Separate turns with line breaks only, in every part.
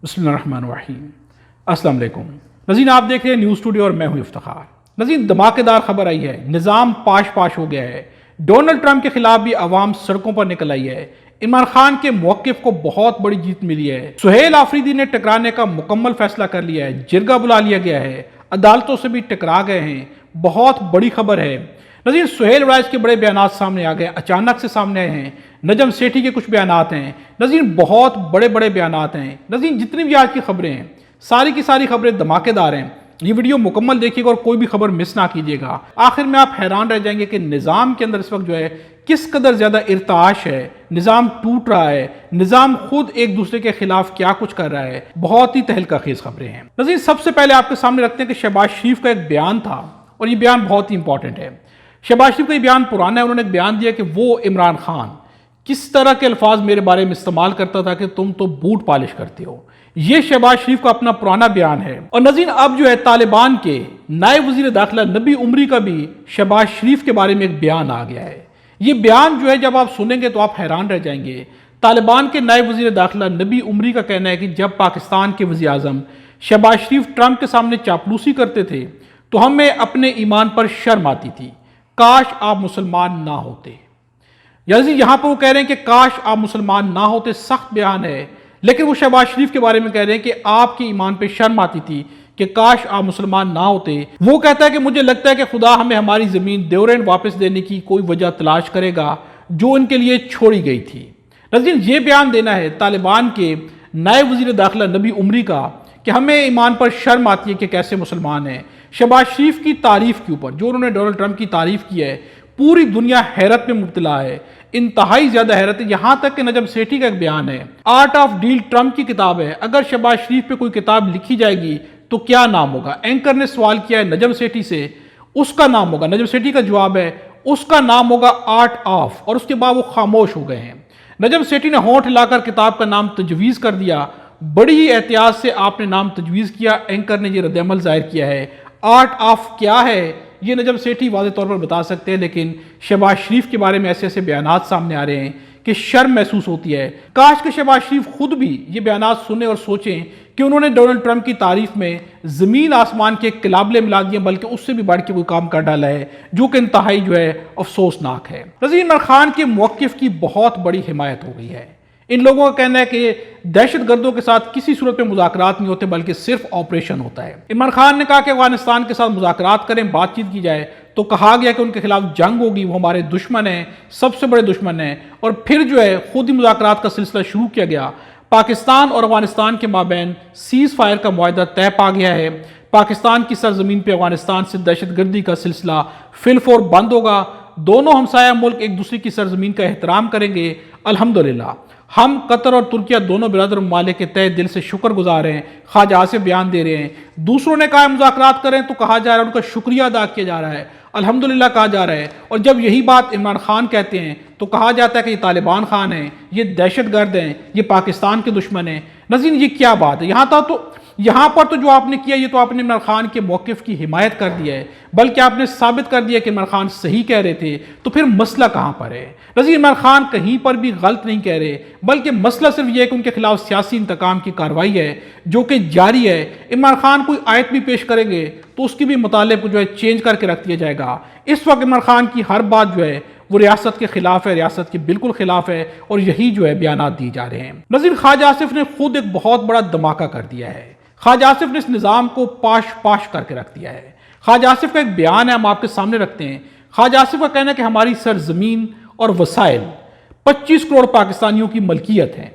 بسم اللہ الرحمن الرحیم۔ السلام علیکم ناظرین، آپ دیکھ رہے ہیں نیوز اسٹوڈیو اور میں ہوں افتخار۔ ناظرین، دھماکے دار خبر آئی ہے، نظام پاش ہو گیا ہے۔ ڈونلڈ ٹرمپ کے خلاف بھی عوام سڑکوں پر نکل آئی ہے۔ عمران خان کے موقف کو بہت بڑی جیت ملی ہے۔ سہیل آفریدی نے ٹکرانے کا مکمل فیصلہ کر لیا ہے، جرگہ بلا لیا گیا ہے، عدالتوں سے بھی ٹکرا گئے ہیں۔ بہت بڑی خبر ہے ناظرین۔ سہیل وائس کے بڑے بیانات سامنے آ گئے، اچانک سے سامنے آئے ہیں۔ نجم سیٹھی کے کچھ بیانات ہیں ناظرین، بہت بڑے بڑے بیانات ہیں ناظرین۔ جتنی بھی آج کی خبریں ہیں، ساری کی ساری خبریں دھماکے دار ہیں۔ یہ ویڈیو مکمل دیکھیے گا اور کوئی بھی خبر مس نہ کیجیے گا۔ آخر میں آپ حیران رہ جائیں گے کہ نظام کے اندر اس وقت جو ہے کس قدر زیادہ ارتعاش ہے، نظام ٹوٹ رہا ہے، نظام خود ایک دوسرے کے خلاف کیا کچھ کر رہا ہے۔ بہت ہی تہلکہ خیز خبریں ہیں ناظرین۔ سب سے پہلے آپ کے سامنے رکھتے ہیں کہ شہباز شریف کا ایک بیان تھا اور یہ بیان بہت ہی امپورٹنٹ ہے۔ شہباز شریف کا یہ بیان پرانا ہے۔ انہوں نے ایک بیان دیا کہ وہ عمران خان کس طرح کے الفاظ میرے بارے میں استعمال کرتا تھا کہ تم تو بوٹ پالش کرتے ہو۔ یہ شہباز شریف کا اپنا پرانا بیان ہے۔ اور ناظرین، اب جو ہے طالبان کے نائب وزیر داخلہ نبی عمری کا بھی شہباز شریف کے بارے میں ایک بیان آ گیا ہے۔ یہ بیان جو ہے جب آپ سنیں گے تو آپ حیران رہ جائیں گے۔ طالبان کے نائب وزیر داخلہ نبی عمری کا کہنا ہے کہ جب پاکستان کے وزیر اعظم شہباز شریف ٹرمپ کے سامنے چاپلوسی کرتے تھے تو ہمیں اپنے ایمان پر شرم آتی تھی، کاش آپ مسلمان نہ ہوتے۔ یعنی یہاں پر وہ کہہ رہے ہیں کہ کاش آپ مسلمان نہ ہوتے، سخت بیان ہے، لیکن وہ شہباز شریف کے بارے میں کہہ رہے ہیں کہ آپ کے ایمان پہ شرم آتی تھی کہ کاش آپ مسلمان نہ ہوتے۔ وہ کہتا ہے کہ مجھے لگتا ہے کہ خدا ہمیں ہماری زمین دیورین واپس دینے کی کوئی وجہ تلاش کرے گا جو ان کے لیے چھوڑی گئی تھی۔ ناظرین، یہ بیان دینا ہے طالبان کے نائب وزیر داخلہ نبی عمری کا کہ ہمیں ایمان پر شرم آتی ہے کہ کیسے مسلمان ہیں۔ شہباز شریف کی تعریف کے اوپر جو انہوں نے ڈونلڈ ٹرمپ کی تعریف کی ہے، پوری دنیا حیرت میں مبتلا ہے، انتہائی زیادہ حیرت ہے۔ یہاں تک کہ نجم سیٹھی کا ایک بیان ہے، آرٹ آف ڈیل ٹرمپ کی کتاب ہے، اگر شہباز شریف پہ کوئی کتاب لکھی جائے گی تو کیا نام ہوگا؟ اینکر نے سوال کیا ہے نجم سیٹھی سے، اس کا نام ہوگا، نجم سیٹھی کا جواب ہے اس کا نام ہوگا آرٹ آف، اور اس کے بعد وہ خاموش ہو گئے ہیں۔ نجم سیٹھی نے ہونٹ ہلا کر کتاب کا نام تجویز کر دیا۔ بڑی ہی احتیاط سے آپ نے نام تجویز کیا، اینکر نے یہ رد عمل ظاہر کیا ہے۔ آرٹ آف کیا ہے یہ نجم سیٹھی واضح طور پر بتا سکتے ہیں، لیکن شہباز شریف کے بارے میں ایسے ایسے بیانات سامنے آ رہے ہیں کہ شرم محسوس ہوتی ہے۔ کاش کہ شہباز شریف خود بھی یہ بیانات سنیں اور سوچیں کہ انہوں نے ڈونلڈ ٹرمپ کی تعریف میں زمین آسمان کے قلابلے ملا دیے، بلکہ اس سے بھی بڑھ کے کوئی کام کر ڈالا ہے جو کہ انتہائی جو ہے افسوسناک ہے۔ ناظرین، عمران خان کے موقف کی بہت بڑی حمایت ہو گئی ہے۔ ان لوگوں کا کہنا ہے کہ دہشت گردوں کے ساتھ کسی صورت میں مذاکرات نہیں ہوتے بلکہ صرف آپریشن ہوتا ہے۔ عمران خان نے کہا کہ افغانستان کے ساتھ مذاکرات کریں، بات چیت کی جائے، تو کہا گیا کہ ان کے خلاف جنگ ہوگی، وہ ہمارے دشمن ہیں، سب سے بڑے دشمن ہیں، اور پھر جو ہے خود ہی مذاکرات کا سلسلہ شروع کیا گیا۔ پاکستان اور افغانستان کے مابین سیز فائر کا معاہدہ طے پا گیا ہے۔ پاکستان کی سرزمین پہ افغانستان سے دہشت گردی کا سلسلہ فی الفور بند ہوگا۔ دونوں ہمسایہ ملک ایک دوسرے کی سرزمین کا احترام کریں گے۔ الحمدللہ ہم قطر اور ترکیہ دونوں برادر ممالک کے تہہ دل سے شکر گزار ہیں۔ خواجہ آصف بیان دے رہے ہیں، دوسروں نے کہا مذاکرات کریں تو کہا جا رہا ہے ان کا شکریہ ادا کیا جا رہا ہے، الحمدللہ کہا جا رہا ہے، اور جب یہی بات عمران خان کہتے ہیں تو کہا جاتا ہے کہ یہ طالبان خان ہیں، یہ دہشت گرد ہیں، یہ پاکستان کے دشمن ہیں۔ ناظرین، یہ کیا بات ہے؟ یہاں پر تو جو آپ نے کیا یہ تو آپ نے عمران خان کے موقف کی حمایت کر دی ہے، بلکہ آپ نے ثابت کر دیا کہ عمران خان صحیح کہہ رہے تھے، تو پھر مسئلہ کہاں پر ہے؟ ناظرین، عمران خان کہیں پر بھی غلط نہیں کہہ رہے، بلکہ مسئلہ صرف یہ ہے کہ ان کے خلاف سیاسی انتقام کی کارروائی ہے جو کہ جاری ہے۔ عمران خان کوئی آیت بھی پیش کریں گے تو اس کی بھی مطالب کو جو ہے چینج کر کے رکھ دیا جائے گا۔ اس وقت عمران خان کی ہر بات جو ہے وہ ریاست کے خلاف ہے، ریاست کے بالکل خلاف ہے، اور یہی جو ہے بیانات دی جا رہے ہیں۔ ناظرین، خواجہ آصف نے خود ایک بہت بڑا دھماکہ کر دیا ہے۔ خواجہ آصف نے اس نظام کو پاش کر کے رکھ دیا ہے۔ خواجہ آصف کا ایک بیان ہے، ہم آپ کے سامنے رکھتے ہیں۔ خواجہ آصف کا کہنا ہے کہ ہماری سرزمین اور وسائل 25 کروڑ پاکستانیوں کی ملکیت ہیں۔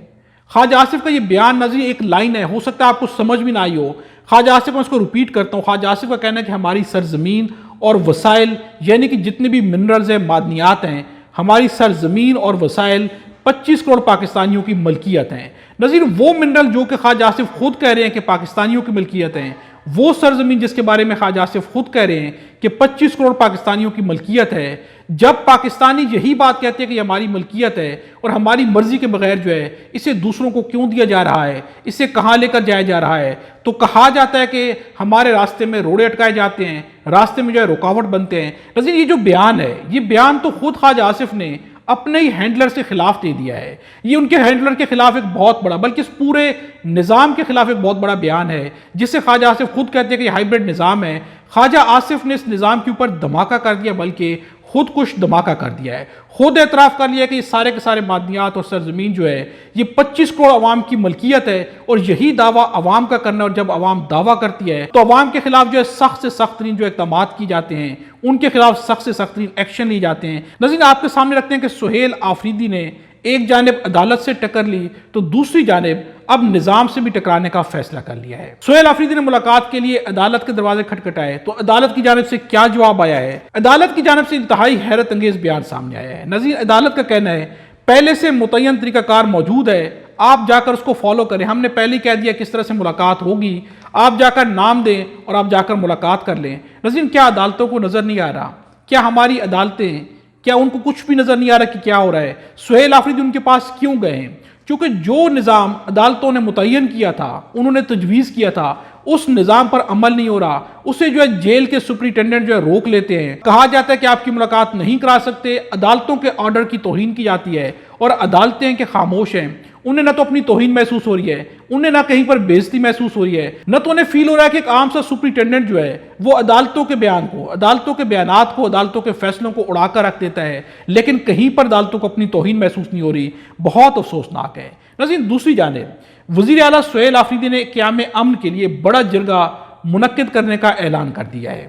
خواجہ آصف کا یہ بیان ناظرین ایک لائن ہے، ہو سکتا ہے آپ کو سمجھ بھی نہ آئی ہو۔ خواجہ آصف، میں اس کو ریپیٹ کرتا ہوں، خواجہ آصف کا کہنا ہے کہ ہماری سرزمین اور وسائل، یعنی کہ جتنے بھی منرلز ہیں، معدنیات ہیں، ہماری سرزمین اور وسائل 25 کروڑ پاکستانیوں کی ملکیت ہیں۔ ناظرین، وہ منرل جو کہ خواجہ آصف خود کہہ رہے ہیں کہ پاکستانیوں کی ملکیت ہیں، وہ سرزمین جس کے بارے میں خواجہ آصف خود کہہ رہے ہیں کہ 25 کروڑ پاکستانیوں کی ملکیت ہے، جب پاکستانی یہی بات کہتے ہیں کہ یہ ہماری ملکیت ہے اور ہماری مرضی کے بغیر جو ہے اسے دوسروں کو کیوں دیا جا رہا ہے، اسے کہاں لے کر جایا جا رہا ہے، تو کہا جاتا ہے کہ ہمارے راستے میں روڑے اٹکائے جاتے ہیں، راستے میں جو ہے رکاوٹ بنتے ہیں۔ ناظرین، یہ جو بیان ہے، یہ بیان تو خود خواجہ آصف نے اپنے ہی ہینڈلر سے خلاف دے دیا ہے۔ یہ ان کے ہینڈلر کے خلاف ایک بہت بڑا، بلکہ اس پورے نظام کے خلاف ایک بہت بڑا بیان ہے، جس سے خواجہ آصف خود کہتے ہیں کہ یہ ہائیبرڈ نظام ہے۔ خواجہ آصف نے اس نظام کے اوپر دھماکہ کر دیا، بلکہ خود کش دھماکہ کر دیا ہے۔ خود اعتراف کر لیا کہ یہ سارے کے سارے معدنیات اور سرزمین جو ہے یہ 25 کروڑ عوام کی ملکیت ہے، اور یہی دعویٰ عوام کا کرنا، اور جب عوام دعویٰ کرتی ہے تو عوام کے خلاف جو ہے سخت سے سخت ترین جو اقدامات کی جاتے ہیں، ان کے خلاف سخت سے سخت ترین ایکشن لی جاتے ہیں۔ ناظرین، آپ کے سامنے رکھتے ہیں کہ سہیل آفریدی نے ایک جانب عدالت سے ٹکر لی تو دوسری جانب اب نظام سے بھی ٹکرانے کا فیصلہ کر لیا ہے۔ سہیل آفریدی نے ملاقات کے لیے عدالت کے دروازے کھٹکھٹائے تو عدالت کی جانب سے کیا جواب آیا ہے؟ عدالت کی جانب سے انتہائی حیرت انگیز بیان سامنے آیا ہے۔ ناظرین، عدالت کا کہنا ہے پہلے سے متعین طریقہ کار موجود ہے، آپ جا کر اس کو فالو کریں۔ ہم نے پہلے کہہ دیا کس طرح سے ملاقات ہوگی، آپ جا کر نام دیں اور آپ جا کر ملاقات کر لیں۔ ناظرین، کیا عدالتوں کو نظر نہیں آ رہا؟ کیا ہماری عدالتیں، کیا ان کو کچھ بھی نظر نہیں آ رہا کہ کیا ہو رہا ہے؟ سہیل آفریدی ان کے پاس کیوں گئے ہیں؟ کیونکہ جو نظام عدالتوں نے متعین کیا تھا، انہوں نے تجویز کیا تھا، اس نظام پر عمل نہیں ہو رہا۔ اسے جو ہے جیل کے سپرنٹینڈنٹ جو ہے روک لیتے ہیں، کہا جاتا ہے کہ آپ کی ملاقات نہیں کرا سکتے، عدالتوں کے آرڈر کی توہین کی جاتی ہے، اور عدالتیں کہ خاموش ہیں۔ انہیں نہ تو اپنی توہین محسوس ہو رہی ہے، انہیں نہ کہیں پر بے عزتی محسوس ہو رہی ہے، نہ تو انہیں فیل ہو رہا ہے کہ ایک عام سا سپرنٹینڈنٹ جو ہے وہ عدالتوں کے بیان کو، عدالتوں کے بیانات کو، عدالتوں کے فیصلوں کو اڑا کر رکھ دیتا ہے، لیکن کہیں پر عدالتوں کو اپنی توہین محسوس نہیں ہو رہی۔ بہت افسوسناک ہے۔ ناظرین، دوسری جانب وزیر اعلیٰ سہیل آفریدی نے قیام امن کے لیے بڑا جرگہ منعقد کرنے کا اعلان کر دیا ہے۔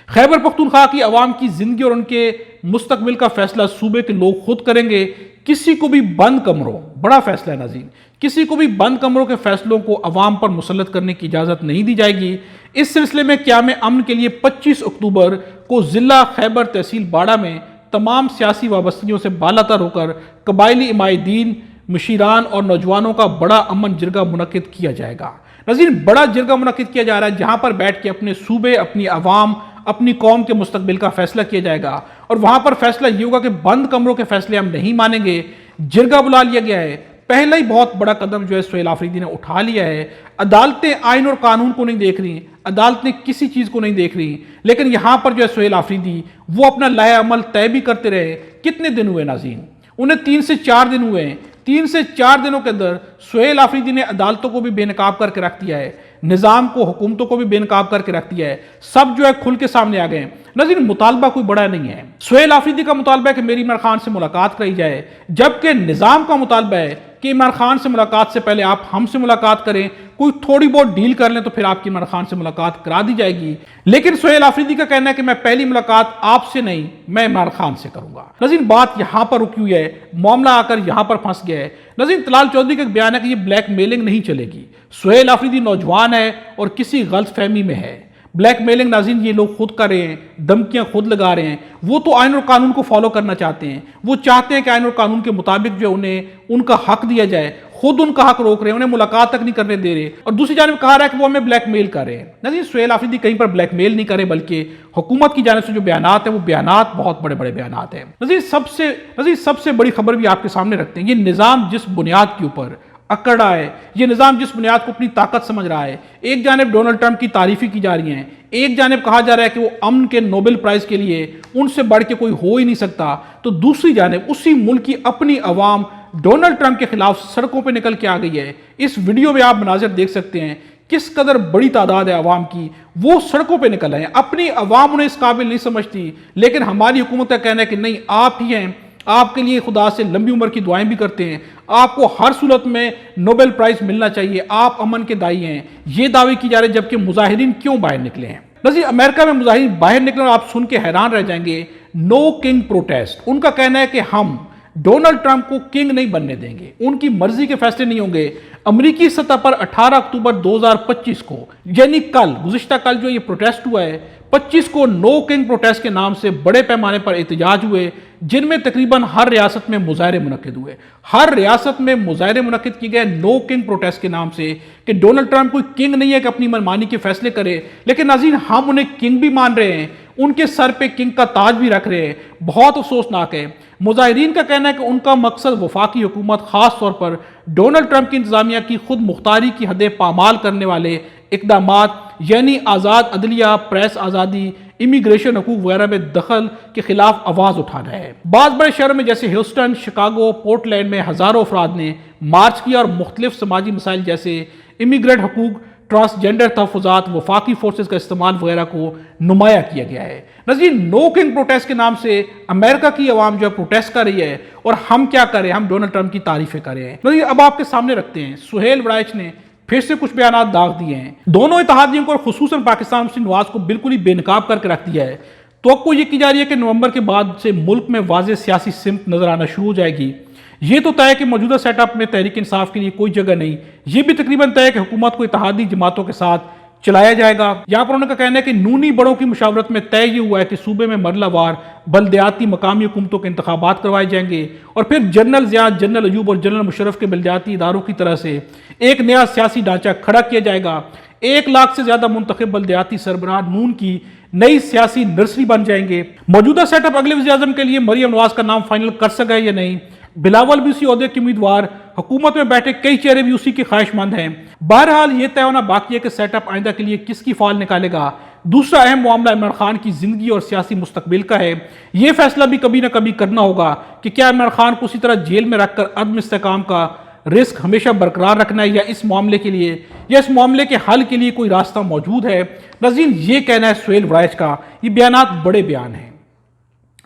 خیبر پختونخوا کی عوام کی زندگی اور ان کے مستقبل کا فیصلہ صوبے کے لوگ خود کریں گے۔ کسی کو بھی بند کمروں، بڑا فیصلہ ہے ناظرین، کسی کو بھی بند کمروں کے فیصلوں کو عوام پر مسلط کرنے کی اجازت نہیں دی جائے گی۔ اس سلسلے میں قیام امن کے لیے 25 اکتوبر کو ضلع خیبر تحصیل باڑہ میں تمام سیاسی وابستگیوں سے بالاتر ہو کر قبائلی عمائدین، مشیران اور نوجوانوں کا بڑا امن جرگہ منعقد کیا جائے گا۔ ناظرین، بڑا جرگہ منعقد کیا جا رہا ہے جہاں پر بیٹھ کے اپنے صوبے، اپنی عوام، اپنی قوم کے مستقبل کا فیصلہ کیا جائے گا، اور وہاں پر فیصلہ یہ ہوگا کہ بند کمروں کے فیصلے ہم نہیں مانیں گے۔ جرگہ بلا لیا گیا ہے۔ پہلا ہی بہت بڑا قدم جو ہے سہیل آفریدی نے اٹھا لیا ہے۔ عدالتیں آئین اور قانون کو نہیں دیکھ رہی، عدالتیں کسی چیز کو نہیں دیکھ رہی، لیکن یہاں پر جو ہے سہیل آفریدی وہ اپنا لائحہ عمل طے بھی کرتے رہے۔ کتنے دن ہوئے ناظرین؟ انہیں 3 سے 4 دن ہوئے ہیں۔ 3 سے 4 دنوں کے اندر سہیل آفریدی نے عدالتوں کو بھی بے نقاب کر کے رکھ دیا ہے، نظام کو، حکومتوں کو بھی بے نقاب کر کے رکھ دیا ہے۔ سب جو ہے کھل کے سامنے آ گئے ہیں۔ ناظرین، مطالبہ کوئی بڑا نہیں ہے۔ سہیل آفریدی کا مطالبہ ہے کہ میری عمران خان سے ملاقات کرائی جائے، جبکہ نظام کا مطالبہ ہے کہ عمران خان سے ملاقات سے پہلے آپ ہم سے ملاقات کریں، کوئی تھوڑی بہت ڈیل کر لیں تو پھر آپ کی عمران خان سے ملاقات کرا دی جائے گی۔ لیکن سہیل آفریدی کا کہنا ہے کہ میں پہلی ملاقات آپ سے نہیں، میں عمران خان سے کروں گا۔ ناظرین، بات یہاں پر رکی ہوئی ہے، معاملہ آ کر یہاں پر پھنس گیا ہے۔ ناظرین، طلال چودھری کا ایک بیان ہے کہ یہ بلیک میلنگ نہیں چلے گی، سہیل آفریدی نوجوان ہے اور کسی غلط فہمی میں ہے۔ بلیک میلنگ ناظرین یہ لوگ خود کر رہے ہیں، دھمکیاں خود لگا رہے ہیں۔ وہ تو آئین اور قانون کو فالو کرنا چاہتے ہیں، وہ چاہتے ہیں کہ آئین اور قانون کے مطابق جو انہیں ان کا حق دیا جائے، خود ان کا حق روک رہے ہیں، انہیں ملاقات تک نہیں کرنے دے رہے، اور دوسری جانب کہا رہا ہے کہ وہ ہمیں بلیک میل کر رہے ہیں۔ ناظرین، سہیل آفریدی کہیں پر بلیک میل نہیں کرے، بلکہ حکومت کی جانب سے جو بیانات ہیں وہ بیانات بہت بڑے بڑے بیانات ہیں۔ ناظرین، سب سے بڑی خبر بھی آپ کے سامنے رکھتے ہیں۔ یہ نظام جس بنیاد کے اوپر اکڑ رہا ہے، یہ نظام جس بنیاد کو اپنی طاقت سمجھ رہا ہے، ایک جانب ڈونلڈ ٹرمپ کی تعریفیں کی جا رہی ہیں، ایک جانب کہا جا رہا ہے کہ وہ امن کے نوبل پرائز کے لیے ان سے بڑھ کے کوئی ہو ہی نہیں سکتا، تو دوسری جانب اسی ملک کی اپنی عوام ڈونلڈ ٹرمپ کے خلاف سڑکوں پہ نکل کے آ گئی ہے۔ اس ویڈیو میں آپ مناظر دیکھ سکتے ہیں کس قدر بڑی تعداد ہے عوام کی، وہ سڑکوں پہ نکل رہے ہیں۔ اپنی عوام انہیں اس قابل نہیں سمجھتی، لیکن ہماری حکومت کا کہنا ہے کہ نہیں، آپ ہی ہیں، آپ کے لیے خدا سے لمبی عمر کی دعائیں بھی کرتے ہیں، آپ کو ہر صورت میں نوبل پرائز ملنا چاہیے، آپ امن کے دائی ہیں، یہ دعوے کی جا رہے ہیں، جبکہ مظاہرین کیوں باہر نکلے ہیں؟ ناظرین، امریکہ میں مظاہرین باہر نکلے اور آپ سن کے حیران رہ جائیں گے، نو کنگ پروٹیسٹ۔ ان کا کہنا ہے کہ ہم ڈونلڈ ٹرمپ کو کنگ نہیں بننے دیں گے، ان کی مرضی کے فیصلے نہیں ہوں گے۔ امریکی سطح پر 18 اکتوبر 2025 کو، یعنی گزشتہ کل جو یہ پروٹیسٹ ہوا ہے، 25 کو نو کنگ پروٹیسٹ کے نام سے بڑے پیمانے پر احتجاج ہوئے، جن میں تقریباً ہر ریاست میں مظاہرے منعقد ہوئے۔ ہر ریاست میں مظاہرے منعقد کیے گئے نو کنگ پروٹیسٹ کے نام سے، کہ ڈونلڈ ٹرمپ کوئی کنگ نہیں ہے کہ اپنی منمانی کے فیصلے کرے، لیکن ناظرین ہم انہیں کنگ بھی مان رہے ہیں، ان کے سر پہ کنگ کا تاج بھی رکھ رہے ہیں۔ بہت افسوسناک ہے۔ مظاہرین کا کہنا ہے کہ ان کا مقصد وفاقی حکومت، خاص طور پر ڈونلڈ ٹرمپ کی انتظامیہ کی خود مختاری کی حدیں پامال کرنے والے اقدامات، یعنی آزاد عدلیہ، پریس آزادی، امیگریشن حقوق وغیرہ میں دخل کے خلاف آواز اٹھانا ہے۔ بعض بڑے شہروں میں جیسے ہیوسٹن، شکاگو، پورٹ لینڈ میں ہزاروں افراد نے مارچ کیا اور مختلف سماجی مسائل جیسے امیگرینٹ حقوق، ٹرانسجنڈر تحفظات، وفاقی فورسز کا استعمال وغیرہ کو نمایاں کیا گیا ہے۔ ناظرین، نو کنگ پروٹیسٹ کے نام سے امریکہ کی عوام جو پروٹیسٹ کر رہی ہے، اور ہم کیا کریں، ہم ڈونلڈ ٹرمپ کی تعریفیں کر رہے ہیں۔ ناظرین، اب آپ کے سامنے رکھتے ہیں سہیل وڑائچ نے پھر سے کچھ بیانات داغ دیے ہیں۔ دونوں اتحادیوں کو اور خصوصاً پاکستان مسلم نواز کو بالکل ہی بے نقاب کر کے رکھ دیا ہے۔ توقع یہ کی جا رہی ہے کہ نومبر کے بعد سے ملک میں واضح سیاسی سمت نظر آنا شروع ہو جائے گی۔ یہ تو طے ہے کہ موجودہ سیٹ اپ میں تحریک انصاف کے لیے کوئی جگہ نہیں۔ یہ بھی تقریباً طے ہے کہ حکومت کو اتحادی جماعتوں کے ساتھ چلایا جائے گا۔ یہاں پر انہوں کا کہنا ہے کہ نونی بڑوں کی مشاورت میں طے یہ ہوا ہے کہ صوبے میں مرلہ وار بلدیاتی مقامی حکومتوں کے انتخابات کروائے جائیں گے، اور پھر جنرل ضیاء، جنرل ایوب اور جنرل مشرف کے بلدیاتی اداروں کی طرح سے ایک نیا سیاسی ڈھانچہ کھڑا کیا جائے گا۔ 1 لاکھ سے زیادہ منتخب بلدیاتی سربراہ نون کی نئی سیاسی نرسری بن جائیں گے۔ موجودہ سیٹ اپ اگلے وزیر اعظم کے لیے مریم نواز کا نام فائنل کر سکا ہے یا نہیں؟ بلاول بھی اسی عہدے کے امیدوار، حکومت میں بیٹھے کئی چہرے بھی اسی کے خواہش مند ہیں۔ بہرحال یہ طے ہونا باقی ہے کہ سیٹ اپ آئندہ کے لیے کس کی فال نکالے گا۔ دوسرا اہم معاملہ عمران خان کی زندگی اور سیاسی مستقبل کا ہے۔ یہ فیصلہ بھی کبھی نہ کبھی کرنا ہوگا کہ کیا عمران خان کو اسی طرح جیل میں رکھ کر عدم استحکام کا رسک ہمیشہ برقرار رکھنا ہے، یا اس معاملے کے حل کے لیے کوئی راستہ موجود ہے۔ ناظرین، یہ کہنا ہے سہیل وڑائچ کا۔ یہ بیانات بڑے بیان ہیں۔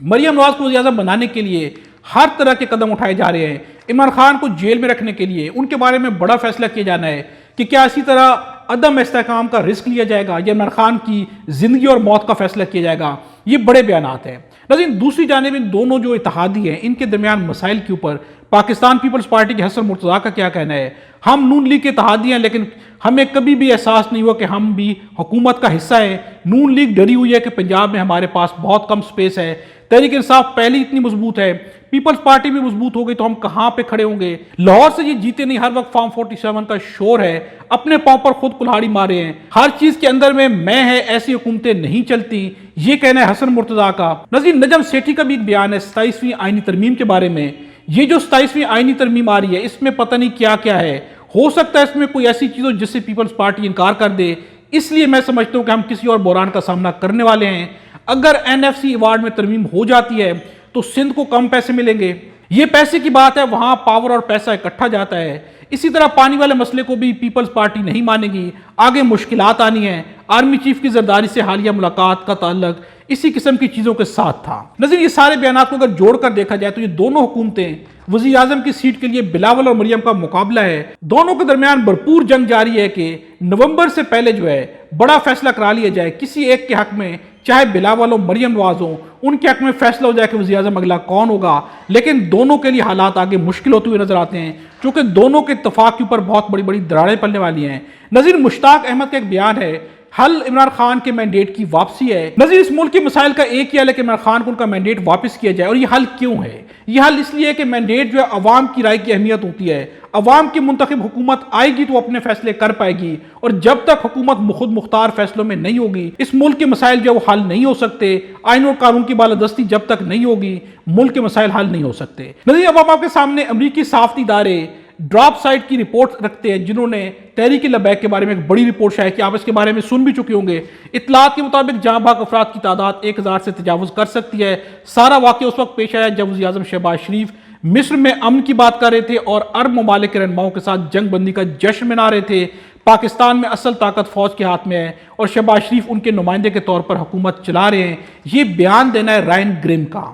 مریم نواز کو وزیر اعظم بنانے کے لیے ہر طرح کے قدم اٹھائے جا رہے ہیں۔ عمران خان کو جیل میں رکھنے کے لیے ان کے بارے میں بڑا فیصلہ کیا جانا ہے کہ کیا اسی طرح عدم استحکام کا رسک لیا جائے گا، یا عمران خان کی زندگی اور موت کا فیصلہ کیا جائے گا۔ یہ بڑے بیانات ہیں۔ لیکن دوسری جانب ان دونوں جو اتحادی ہیں، ان کے درمیان مسائل کے اوپر پاکستان پیپلز پارٹی کے حسن مرتضیٰ کا کیا کہنا ہے؟ ہم نون لیگ کے اتحادی ہیں، لیکن ہمیں کبھی بھی احساس نہیں ہوا کہ ہم بھی حکومت کا حصہ ہیں۔ نون لیگ ڈری ہوئی ہے کہ پنجاب میں ہمارے پاس بہت کم سپیس ہے۔ تحریک انصاف پہلی اتنی مضبوط ہے، پیپلز پارٹی بھی مضبوط ہو گئی تو ہم کہاں پہ کھڑے ہوں گے؟ لاہور سے یہ جیتے نہیں، ہر وقت فارم 47 کا شور ہے، اپنے پاؤں پر خود کلہاڑی مارے ہیں، ہر چیز کے اندر میں ہے، ایسی حکومتیں نہیں چلتی۔ یہ کہنا ہے حسن مرتضیٰ کا۔ ناظرین، نجم سیٹھی کا بھی ایک بیان ہے 27ویں آئینی ترمیم کے بارے میں۔ یہ جو 27ویں آئینی ترمیم آ رہی ہے، اس میں پتہ نہیں کیا کیا ہے۔ ہو سکتا ہے اس میں کوئی ایسی چیز ہو جس سے پیپلز پارٹی انکار کر دے۔ اس لیے میں سمجھتا ہوں کہ ہم کسی اور بحران کا سامنا کرنے والے ہیں۔ اگر NFC ایوارڈ میں ترمیم ہو جاتی ہے تو سندھ کو کم پیسے ملیں گے۔ یہ پیسے کی بات ہے، وہاں پاور اور پیسہ اکٹھا جاتا ہے۔ اسی طرح پانی والے مسئلے کو بھی پیپلز پارٹی نہیں مانے گی۔ آگے مشکلات آنی ہیں۔ آرمی چیف کی زرداری سے حالیہ ملاقات کا تعلق اسی قسم کی چیزوں کے ساتھ تھا۔ ناظرین، یہ سارے بیانات کو اگر جوڑ کر دیکھا جائے تو یہ دونوں حکومتیں وزیر اعظم کی سیٹ کے لیے بلاول اور مریم کا مقابلہ ہے۔ دونوں کے درمیان بھرپور جنگ جاری ہے کہ نومبر سے پہلے جو ہے بڑا فیصلہ کرا لیا جائے کسی ایک کے حق میں، چاہے بلاول ہو مریم نواز ہو، ان کے حق میں فیصلہ ہو جائے کہ وزیر اعظم اگلا کون ہوگا۔ لیکن دونوں کے لیے حالات آگے مشکل ہوتے ہوئے نظر آتے ہیں، چونکہ دونوں کے اتفاق کے اوپر بہت بڑی بڑی دراڑیں پڑنے والی ہیں۔ ناظرین، مشتاق احمد کا ایک بیان ہے، حل عمران خان کے مینڈیٹ کی واپسی ہے۔ ناظرین، اس ملک کے مسائل کا ایک ہی حل ہے کہ عمران خان کو ان کا مینڈیٹ واپس کیا جائے۔ اور یہ حل کیوں ہے؟ یہ حل اس لیے ہے کہ مینڈیٹ جو ہے عوام کی رائے کی اہمیت ہوتی ہے۔ عوام کی منتخب حکومت آئے گی تو اپنے فیصلے کر پائے گی، اور جب تک حکومت خود مختار فیصلوں میں نہیں ہوگی، اس ملک کے مسائل جو ہے وہ حل نہیں ہو سکتے۔ آئین اور قانون کی بالادستی جب تک نہیں ہوگی، ملک کے مسائل حل نہیں ہو سکتے۔ ناظرین، اب آپ کے سامنے امریکی صحافتی ادارے ڈراپ سائٹ کی رپورٹ رکھتے ہیں، جنہوں نے تحریک لبیک کے بارے میں ایک بڑی رپورٹ شائع کی۔ آپ اس کے بارے میں سن بھی چکے ہوں گے۔ اطلاعات کے مطابق جہاں بھاگ افراد کی تعداد 1000 سے تجاوز کر سکتی ہے۔ سارا واقعہ اس وقت پیش آیا جب وزیر اعظم شہباز شریف مصر میں امن کی بات کر رہے تھے اور عرب ممالک کے رہنماؤں کے ساتھ جنگ بندی کا جشن منا رہے تھے۔ پاکستان میں اصل طاقت فوج کے ہاتھ میں ہے اور شہباز شریف ان کے نمائندے کے طور پر حکومت چلا رہے ہیں۔ یہ بیان دینا ہے رائن گریم کا۔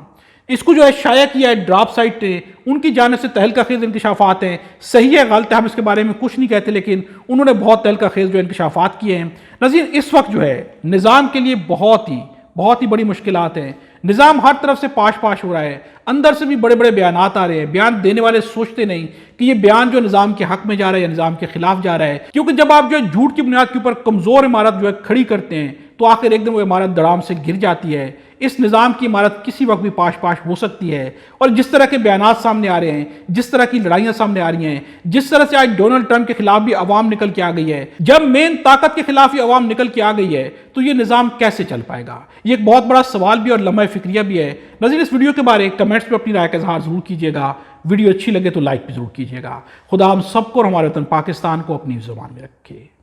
اس کو جو ہے شائع کیا ہے ڈراپ سائٹ نے، ان کی جانب سے تہلکہ خیز انکشافات ہیں۔ صحیح ہے غلط ہے ہم اس کے بارے میں کچھ نہیں کہتے، لیکن انہوں نے بہت تہلکہ خیز جو انکشافات کیے ہیں۔ ناظرین، اس وقت جو ہے نظام کے لیے بہت ہی بڑی مشکلات ہیں۔ نظام ہر طرف سے پاش ہو رہا ہے، اندر سے بھی بڑے بڑے بیانات آ رہے ہیں۔ بیان دینے والے سوچتے نہیں کہ یہ بیان جو نظام کے حق میں جا رہا ہے یا نظام کے خلاف جا رہا ہے، کیونکہ جب آپ جو ہے جھوٹ کی بنیاد کے اوپر کمزور عمارت جو ہے کھڑی کرتے ہیں تو آخر ایک دن وہ عمارت دڑام سے گر جاتی ہے۔ اس نظام کی عمارت کسی وقت بھی پاش ہو سکتی ہے، اور جس طرح کے بیانات سامنے آ رہے ہیں، جس طرح کی لڑائیاں سامنے آ رہی ہیں، جس طرح سے آج ڈونلڈ ٹرمپ کے خلاف بھی عوام نکل کے آ گئی ہے، جب مین طاقت کے خلاف ہی عوام نکل کے آ گئی ہے تو یہ نظام کیسے چل پائے گا؟ یہ ایک بہت بڑا سوال بھی اور لمحہ فکریہ بھی ہے۔ ناظرین، اس ویڈیو کے بارے کمنٹس میں اپنی رائے کا اظہار ضرور کیجیے گا۔ ویڈیو اچھی لگے تو لائک بھی ضرور کیجیے گا۔ خدا ہم سب کو اور ہمارے وطن پاکستان کو اپنی زبان میں رکھے۔